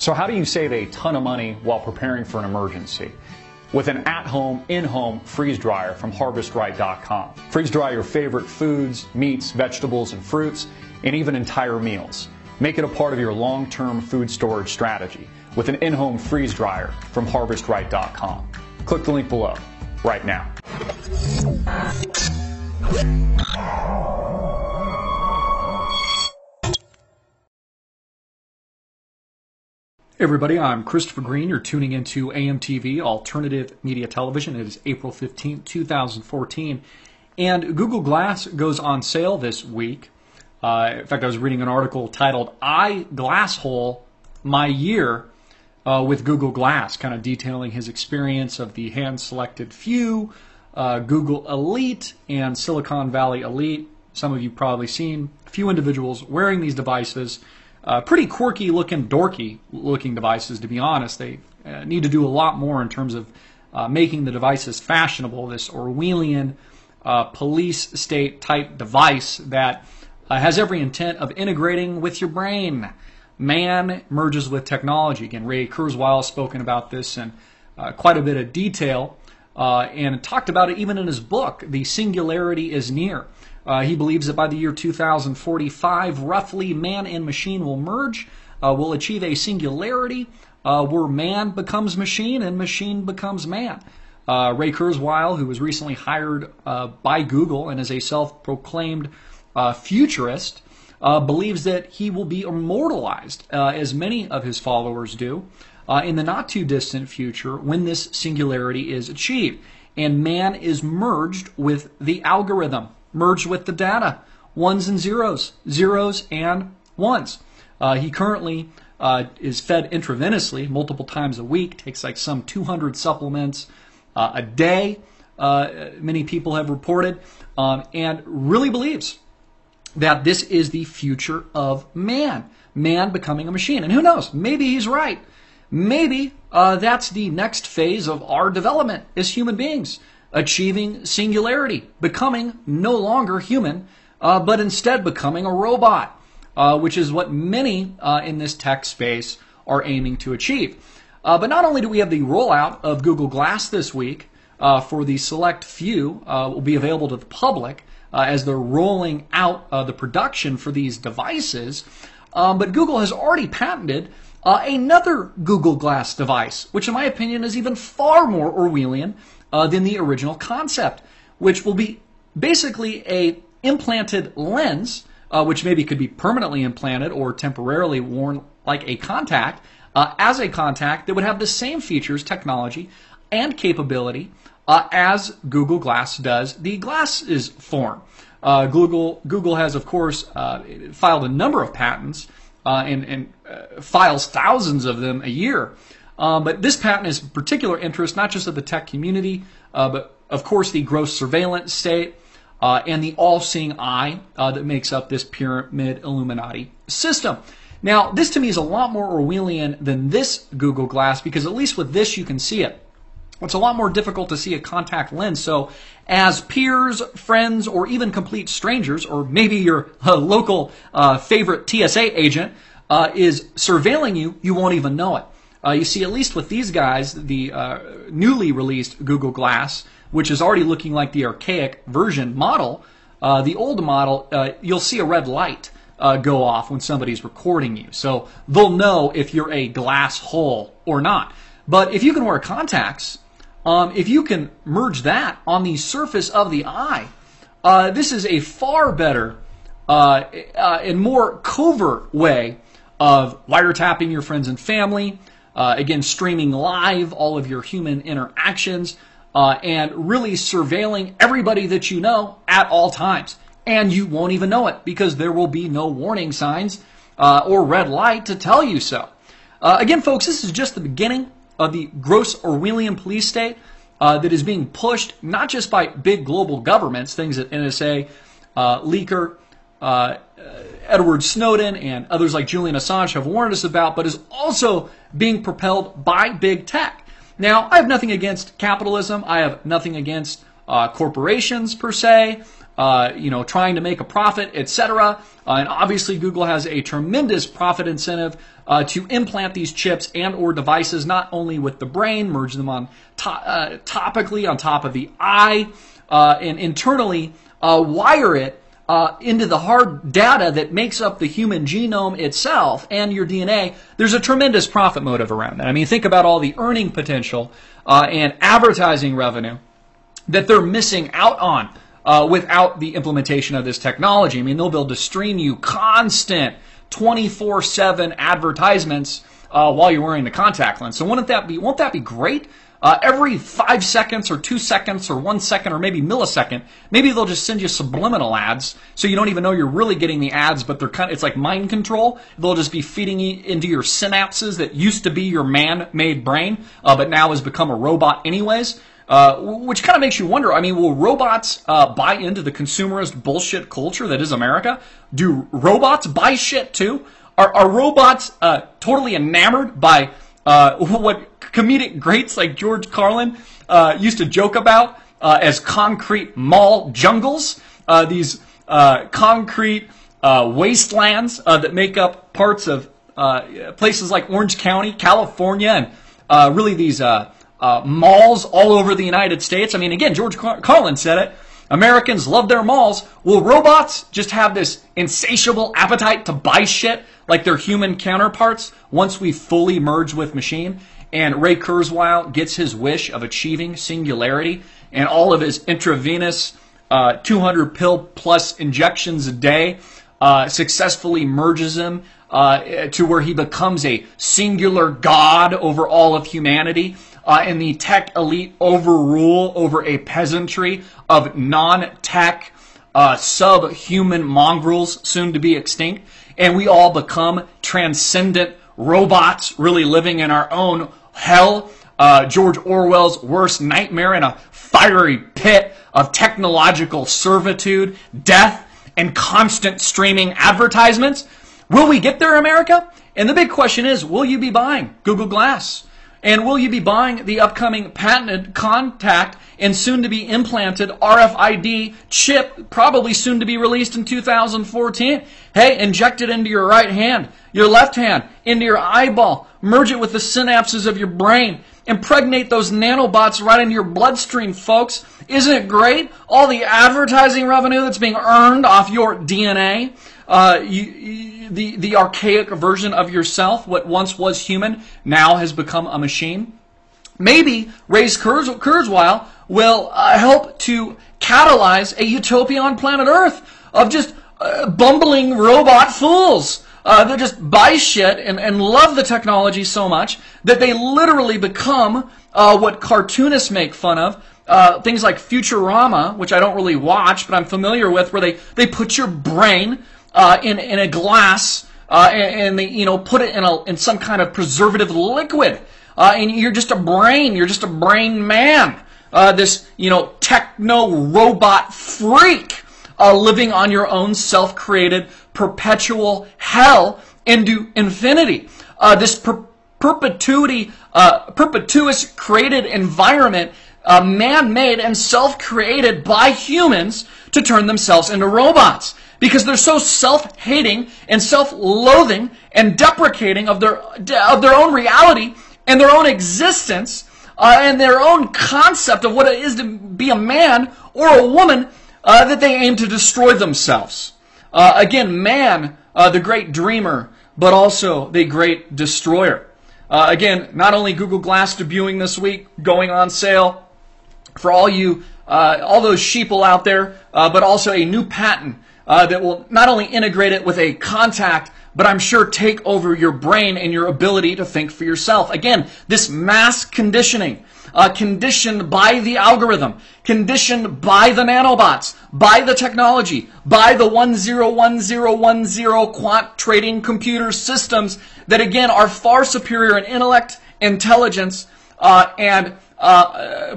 So how do you save a ton of money while preparing for an emergency? With an at-home, in-home freeze dryer from HarvestRight.com. Freeze dry your favorite foods, meats, vegetables, and fruits, and even entire meals. Make it a part of your long-term food storage strategy with an in-home freeze dryer from HarvestRight.com. Click the link below right now. Hey everybody, I'm Christopher Green. You're tuning into AMTV, Alternative Media Television. It is April 15, 2014, and Google Glass goes on sale this week. In fact, I was reading an article titled "I Glasshole My Year" with Google Glass, kind of detailing his experience of the hand-selected few, Google Elite, and Silicon Valley Elite. Some of you probably seen a few individuals wearing these devices. Pretty quirky looking, dorky looking devices, to be honest. They need to do a lot more in terms of making the devices fashionable. This Orwellian police state type device that has every intent of integrating with your brain. Man merges with technology. Again, Ray Kurzweil has spoken about this in quite a bit of detail and talked about it even in his book, The Singularity is Near. He believes that by the year 2045, roughly, man and machine will merge, will achieve a singularity where man becomes machine and machine becomes man. Ray Kurzweil, who was recently hired by Google and is a self-proclaimed futurist, believes that he will be immortalized, as many of his followers do, in the not-too-distant future when this singularity is achieved. And man is merged with the algorithm. Merged with the data, ones and zeros, zeros and ones. He currently is fed intravenously multiple times a week, takes like some 200 supplements a day, many people have reported, and really believes that this is the future of man becoming a machine. And who knows, maybe he's right. Maybe that's the next phase of our development as human beings. Achieving singularity, becoming no longer human, but instead becoming a robot, which is what many in this tech space are aiming to achieve. But not only do we have the rollout of Google Glass this week for the select few, will be available to the public as they're rolling out the production for these devices, but Google has already patented another Google Glass device, which in my opinion is even far more Orwellian than the original concept, which will be basically a implanted lens, which maybe could be permanently implanted or temporarily worn like a contact, as a contact that would have the same features, technology, and capability as Google Glass does the glasses form. Google has, of course, filed a number of patents and files thousands of them a year. But this patent is of particular interest, not just of the tech community, but of course the gross surveillance state and the all-seeing eye that makes up this pyramid Illuminati system. Now, this to me is a lot more Orwellian than this Google Glass, because at least with this you can see it. It's a lot more difficult to see a contact lens, so as peers, friends, or even complete strangers, or maybe your local favorite TSA agent is surveilling you, you won't even know it. You see, at least with these guys, the newly released Google Glass, which is already looking like the archaic version model, the old model, you'll see a red light go off when somebody's recording you. So they'll know if you're a glass hole or not. But if you can wear contacts, if you can merge that on the surface of the eye, this is a far better and more covert way of wiretapping your friends and family, again, streaming live all of your human interactions, and really surveilling everybody that you know at all times. And you won't even know it because there will be no warning signs or red light to tell you so. Again, folks, this is just the beginning of the gross Orwellian police state that is being pushed not just by big global governments, things that NSA, Leaker, Edward Snowden, and others like Julian Assange have warned us about, but is also being propelled by big tech. Now, I have nothing against capitalism. I have nothing against corporations per se, trying to make a profit, etc. And obviously, Google has a tremendous profit incentive to implant these chips and or devices, not only with the brain, merge them on topically on top of the eye, and internally wire it into the hard data that makes up the human genome itself and your DNA. There's a tremendous profit motive around that. I mean, think about all the earning potential and advertising revenue that they're missing out on without the implementation of this technology. I mean, they'll be able to stream you constant 24/7 advertisements while you're wearing the contact lens. So won't that be great? Every 5 seconds or 2 seconds or 1 second or maybe millisecond, maybe they'll just send you subliminal ads so you don't even know you're really getting the ads, but it's like mind control. They'll just be feeding you into your synapses that used to be your man-made brain, but now has become a robot anyways. Which kind of makes you wonder, I mean, will robots buy into the consumerist bullshit culture that is America? Do robots buy shit too? Are robots totally enamored by what comedic greats like George Carlin used to joke about as concrete mall jungles? These concrete wastelands that make up parts of places like Orange County, California, and really these malls all over the United States. I mean, again, George Carlin said it. Americans love their malls. Will robots just have this insatiable appetite to buy shit like their human counterparts once we fully merge with machine? And Ray Kurzweil gets his wish of achieving singularity, and all of his intravenous 200 pill plus injections a day successfully merges him to where he becomes a singular god over all of humanity. And the tech elite overrule over a peasantry of non-tech, subhuman mongrels soon to be extinct. And we all become transcendent robots really living in our own hell. George Orwell's worst nightmare in a fiery pit of technological servitude, death, and constant streaming advertisements. Will we get there, America? And the big question is, will you be buying Google Glass? And will you be buying the upcoming patented contact and soon to be implanted RFID chip, probably soon to be released in 2014? Hey, inject it into your right hand, your left hand, into your eyeball, merge it with the synapses of your brain, impregnate those nanobots right into your bloodstream, folks. Isn't it great? All the advertising revenue that's being earned off your DNA. The archaic version of yourself, what once was human, now has become a machine. Maybe Ray Kurzweil will help to catalyze a utopia on planet Earth of just bumbling robot fools that just buy shit and love the technology so much that they literally become what cartoonists make fun of. Things like Futurama, which I don't really watch, but I'm familiar with, where they put your brain in a glass and they put it in some kind of preservative liquid, and you're just a brain man, this techno robot freak living on your own self-created perpetual hell into infinity. This perpetuous created environment, man-made and self-created by humans to turn themselves into robots. Because they're so self-hating and self-loathing and deprecating of their own reality and their own existence and their own concept of what it is to be a man or a woman that they aim to destroy themselves. Again, man, the great dreamer, but also the great destroyer. Again, not only Google Glass debuting this week, going on sale for all you, all those sheeple out there, but also a new patent that will not only integrate it with a contact, but I'm sure take over your brain and your ability to think for yourself. Again, this mass conditioning, conditioned by the algorithm, conditioned by the nanobots, by the technology, by the 101010 quant trading computer systems that, again, are far superior in intellect, intelligence, and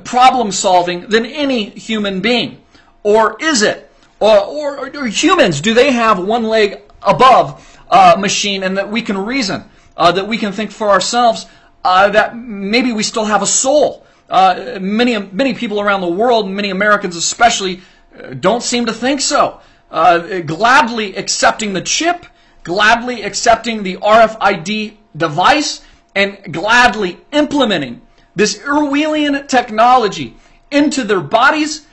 problem solving than any human being. Or is it? Or humans, do they have one leg above machine, and that we can reason, that we can think for ourselves, that maybe we still have a soul? Many people around the world, many Americans especially, don't seem to think so. Gladly accepting the chip gladly accepting the RFID device and gladly implementing this Orwellian technology into their bodies,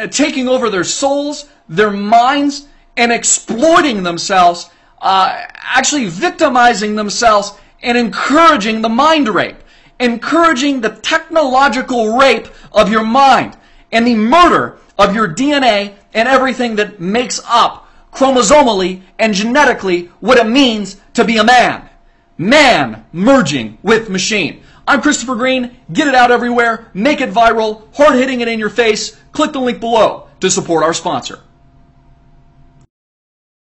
taking over their souls, their minds, and exploiting themselves, actually victimizing themselves and encouraging the mind rape, encouraging the technological rape of your mind and the murder of your DNA and everything that makes up chromosomally and genetically what it means to be a man. Man merging with machine. I'm Christopher Green. Get it out everywhere. Make it viral. Hard hitting it in your face. Click the link below to support our sponsor.